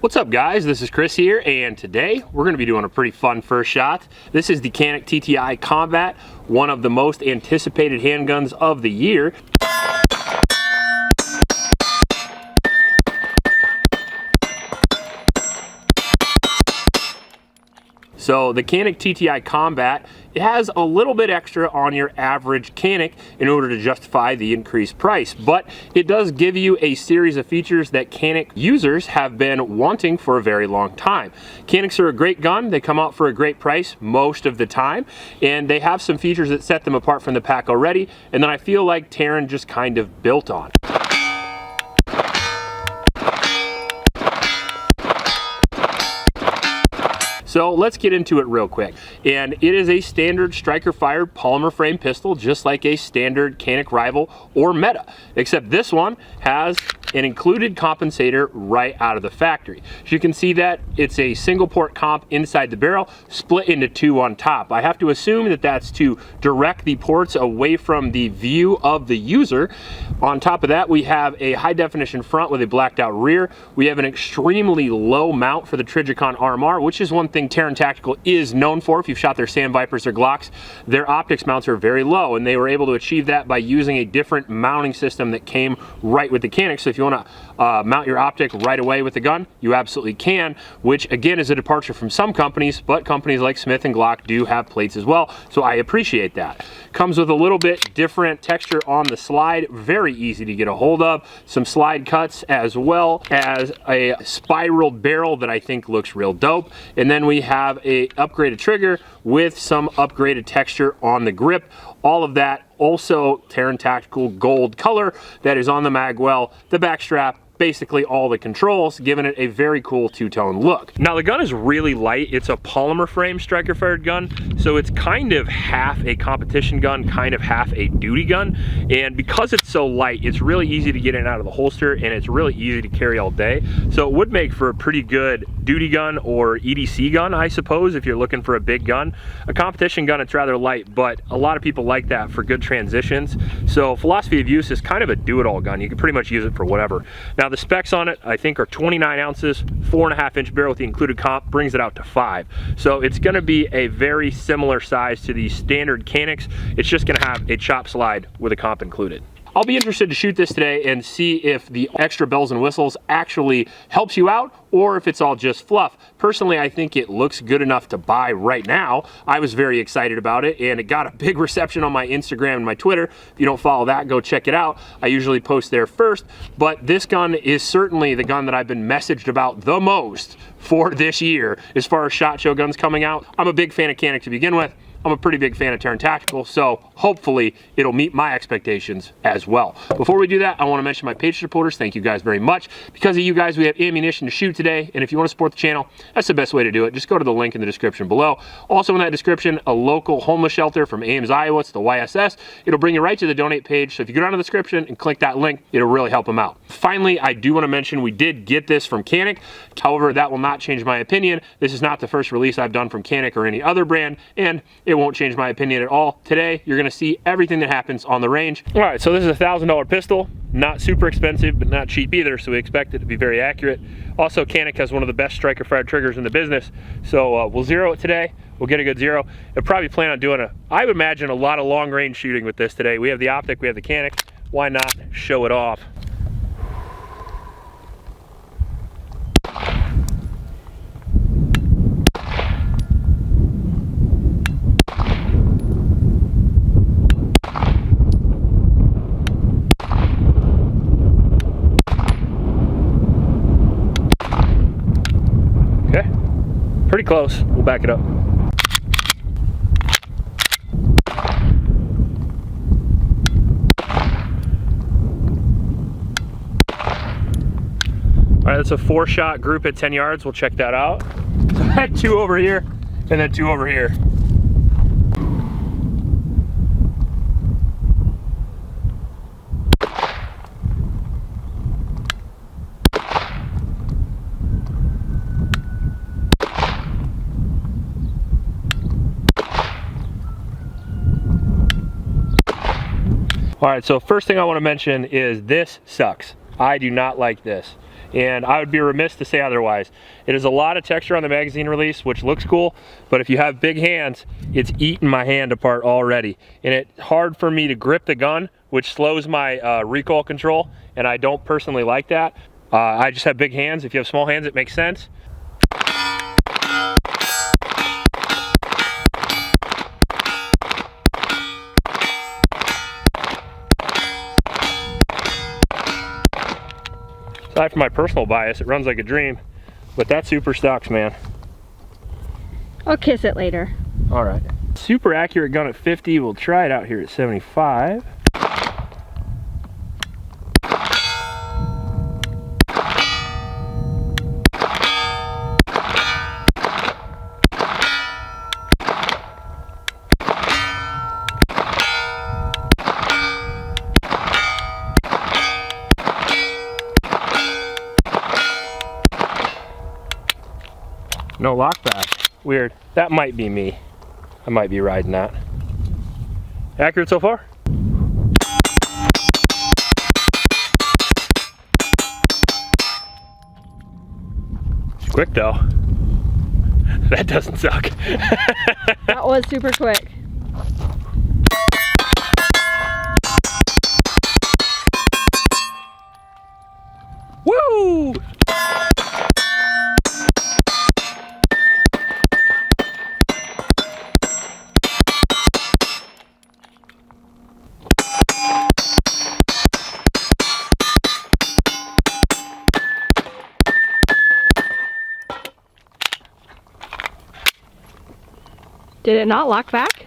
What's up guys, this is Chris here, and today we're going to be doing a pretty fun first shot. This is the Canik TTI Combat, one of the most anticipated handguns of the year. So the Canik TTI Combat, it has a little bit extra on your average Canik in order to justify the increased price, but it does give you a series of features that Canik users have been wanting for a very long time. Caniks are a great gun, they come out for a great price most of the time, and they have some features that set them apart from the pack already, and then I feel like Taran just kind of built on. So let's get into it real quick. And it is a standard striker fired polymer frame pistol, just like a standard Canik Rival or Meta, except this one has an included compensator right out of the factory. So you can see that it's a single port comp inside the barrel, split into two on top. I have to assume that that's to direct the ports away from the view of the user. On top of that, we have a high definition front with a blacked out rear. We have an extremely low mount for the Trijicon RMR, which is one thing Taran Tactical is known for. If you've shot their Sand Vipers or Glocks, their optics mounts are very low, and they were able to achieve that by using a different mounting system that came right with the Canik. So if you want to mount your optic right away with the gun, you absolutely can, which again is a departure from some companies, but companies like Smith and Glock do have plates as well, so I appreciate that. Comes with a little bit different texture on the slide, very easy to get a hold of, some slide cuts as well as a spiraled barrel that I think looks real dope, and then we have a upgraded trigger with some upgraded texture on the grip. All of that also Taran Tactical gold color that is on the magwell, the back strap, basically all the controls, giving it a very cool two-tone look. Now the gun is really light. It's a polymer frame striker fired gun, so it's kind of half a competition gun, kind of half a duty gun, and because it's so light, it's really easy to get in and out of the holster, and it's really easy to carry all day. So it would make for a pretty good duty gun or EDC gun, I suppose, if you're looking for a big gun. A competition gun, it's rather light, but a lot of people like that for good transitions. So philosophy of use is kind of a do-it-all gun. You can pretty much use it for whatever. Now the specs on it, I think, are 29 ounces, 4.5 inch barrel with the included comp, brings it out to 5. So it's going to be a very similar size to the standard Caniks. It's just going to have a chop slide with a comp included. I'll be interested to shoot this today and see if the extra bells and whistles actually helps you out or if it's all just fluff. Personally, I think it looks good enough to buy right now. I was very excited about it, and it got a big reception on my Instagram and my Twitter. If you don't follow that, go check it out. I usually post there first, but this gun is certainly the gun that I've been messaged about the most for this year as far as SHOT Show guns coming out. I'm a big fan of Canik to begin with. I'm a pretty big fan of Taran Tactical, so hopefully it'll meet my expectations as well. Before we do that, I want to mention my Patreon supporters. Thank you guys very much. Because of you guys, we have ammunition to shoot today, and if you want to support the channel, that's the best way to do it. Just go to the link in the description below. Also in that description, a local homeless shelter from Ames, Iowa. It's the YSS. It'll bring you right to the donate page, so if you go down to the description and click that link, it'll really help them out. Finally, I do want to mention we did get this from Canik. However, that will not change my opinion. This is not the first release I've done from Canik or any other brand, and it won't change my opinion at all. Today, you're going to see everything that happens on the range. All right, so this is a $1,000 pistol. Not super expensive, but not cheap either, so we expect it to be very accurate. Also, Canik has one of the best striker fired triggers in the business, so we'll zero it today. We'll get a good zero. I'll probably plan on doing I would imagine a lot of long range shooting with this today. We have the optic, we have the Canik. Why not show it off? Pretty close. We'll back it up. All right, that's a 4-shot group at 10 yards. We'll check that out. So I had 2 over here and then 2 over here. All right, so first thing I want to mention is this sucks. I do not like this. And I would be remiss to say otherwise. It is a lot of texture on the magazine release, which looks cool, but if you have big hands, it's eating my hand apart already. And it's hard for me to grip the gun, which slows my recoil control, and I don't personally like that. I just have big hands. If you have small hands, it makes sense. Aside from my personal bias, it runs like a dream, but that super sucks, man. I'll kiss it later. All right. Super accurate gun at 50. We'll try it out here at 75. No lockback. Weird. That might be me. I might be riding that. Accurate so far? It's quick though. That doesn't suck. That was super quick. Woo! Did it not lock back?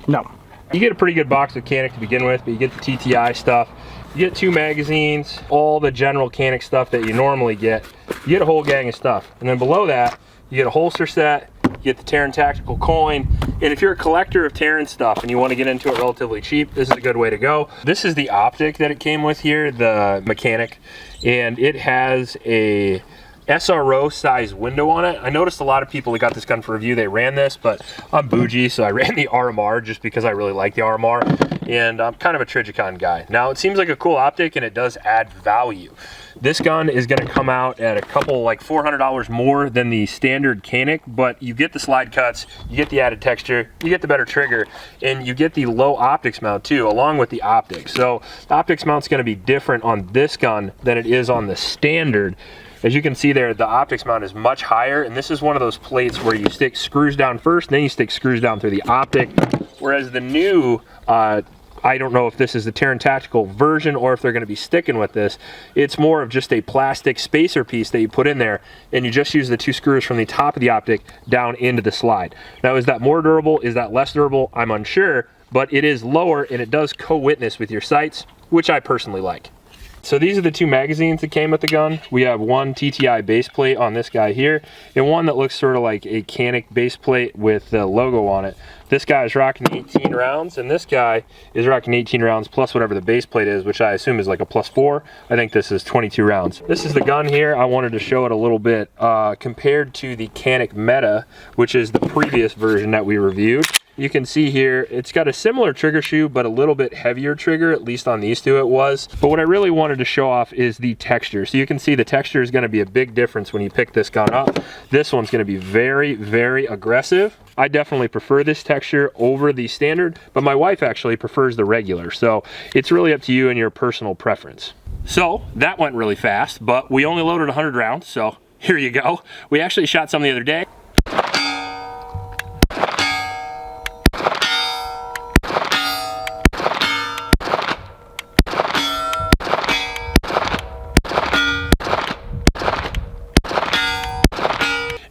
No. You get a pretty good box of Canik to begin with, but you get the TTI stuff. You get 2 magazines, all the general Canik stuff that you normally get. You get a whole gang of stuff. And then below that, you get a holster set, you get the Taran Tactical coin, and if you're a collector of Taran stuff and you want to get into it relatively cheap, this is a good way to go. This is the optic that it came with here, the mechanic, and it has a SRO size window on it. I noticed a lot of people that got this gun for review, they ran this, but I'm bougie, so I ran the RMR just because I really like the RMR, and I'm kind of a Trijicon guy. Now, it seems like a cool optic, and it does add value. This gun is gonna come out at a couple, like $400 more than the standard Canik, but you get the slide cuts, you get the added texture, you get the better trigger, and you get the low optics mount too, along with the optics. So the optics mount's gonna be different on this gun than it is on the standard. As you can see there, the optics mount is much higher, and this is one of those plates where you stick screws down first, then you stick screws down through the optic, whereas the new, I don't know if this is the Taran Tactical version or if they're going to be sticking with this, it's more of just a plastic spacer piece that you put in there, and you just use the 2 screws from the top of the optic down into the slide. Now, is that more durable? Is that less durable? I'm unsure, but it is lower, and it does co-witness with your sights, which I personally like. So these are the 2 magazines that came with the gun. We have one TTI base plate on this guy here, and one that looks sort of like a Canik base plate with the logo on it. This guy is rocking 18 rounds, and this guy is rocking 18 rounds plus whatever the base plate is, which I assume is like a +4. I think this is 22 rounds. This is the gun here. I wanted to show it a little bit compared to the Canik Meta, which is the previous version that we reviewed. You can see here, it's got a similar trigger shoe, but a little bit heavier trigger, at least on these 2 it was. But what I really wanted to show off is the texture. So you can see the texture is gonna be a big difference when you pick this gun up. This one's gonna be very, very aggressive. I definitely prefer this texture over the standard, but my wife actually prefers the regular. So it's really up to you and your personal preference. So that went really fast, but we only loaded 100 rounds, so here you go. We actually shot some the other day.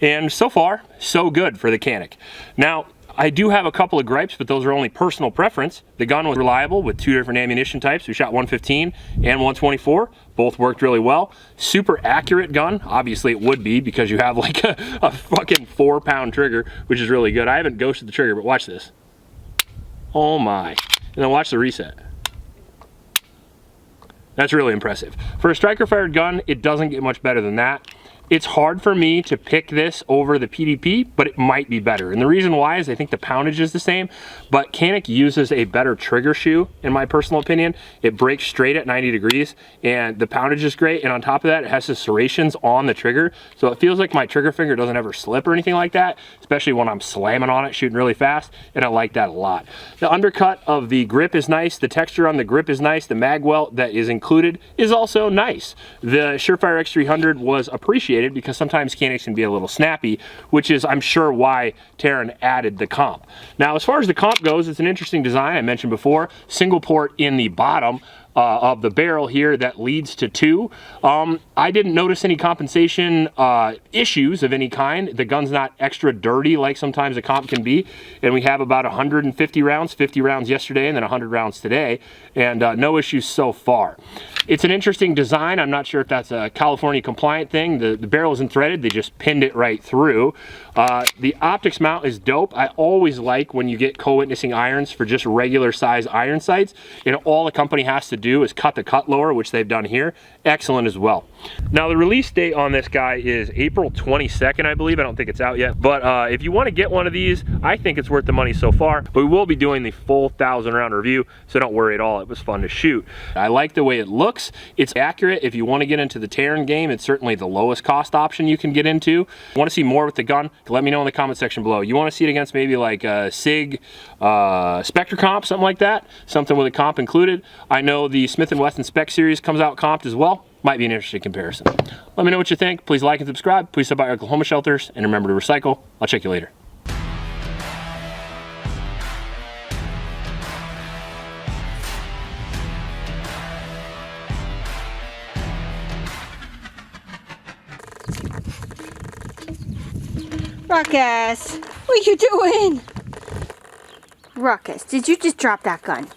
And so far, so good for the Canik. Now, I do have a couple of gripes, but those are only personal preference. The gun was reliable with 2 different ammunition types. We shot 115 and 124. Both worked really well. Super accurate gun. Obviously it would be because you have like a fucking 4-pound trigger, which is really good. I haven't ghosted the trigger, but watch this. Oh my. And then watch the reset. That's really impressive. For a striker fired gun, it doesn't get much better than that. It's hard for me to pick this over the PDP, but it might be better. And the reason why is I think the poundage is the same, but Canik uses a better trigger shoe, in my personal opinion. It breaks straight at 90 degrees, and the poundage is great. And on top of that, it has the serrations on the trigger, so it feels like my trigger finger doesn't ever slip or anything like that, especially when I'm slamming on it, shooting really fast, and I like that a lot. The undercut of the grip is nice. The texture on the grip is nice. The mag welt that is included is also nice. The Surefire X300 was appreciated because sometimes Caniks can be a little snappy, which is, I'm sure, why Taran added the comp. Now, as far as the comp goes, it's an interesting design. I mentioned before, single port in the bottom of the barrel here that leads to 2. I didn't notice any compensation issues of any kind. The gun's not extra dirty like sometimes a comp can be, and we have about 150 rounds, 50 rounds yesterday and then 100 rounds today, and no issues so far. It's an interesting design. I'm not sure if that's a California compliant thing. The barrel isn't threaded, they just pinned it right through. The optics mount is dope. I always like when you get co-witnessing irons for just regular size iron sights, and all the company has to do is cut the cut lower, which they've done here. Excellent as well. Now, the release date on this guy is April 22nd, I believe. I don't think it's out yet, but if you want to get one of these, I think it's worth the money so far. But we will be doing the full 1,000 round review, so don't worry at all. It was fun to shoot. I like the way it looks. It's accurate. If you want to get into the Taran game, it's certainly the lowest cost option you can get into. Want to see more with the gun? Let me know in the comment section below. You want to see it against maybe like a SIG, Spectre comp, something like that, something with a comp included. I know the Smith & Wesson Spec Series comes out comped as well. Might be an interesting comparison. Let me know what you think. Please like and subscribe. Please stop by Oklahoma shelters, and remember to recycle. I'll check you later. Ruckus, what are you doing? Ruckus, did you just drop that gun?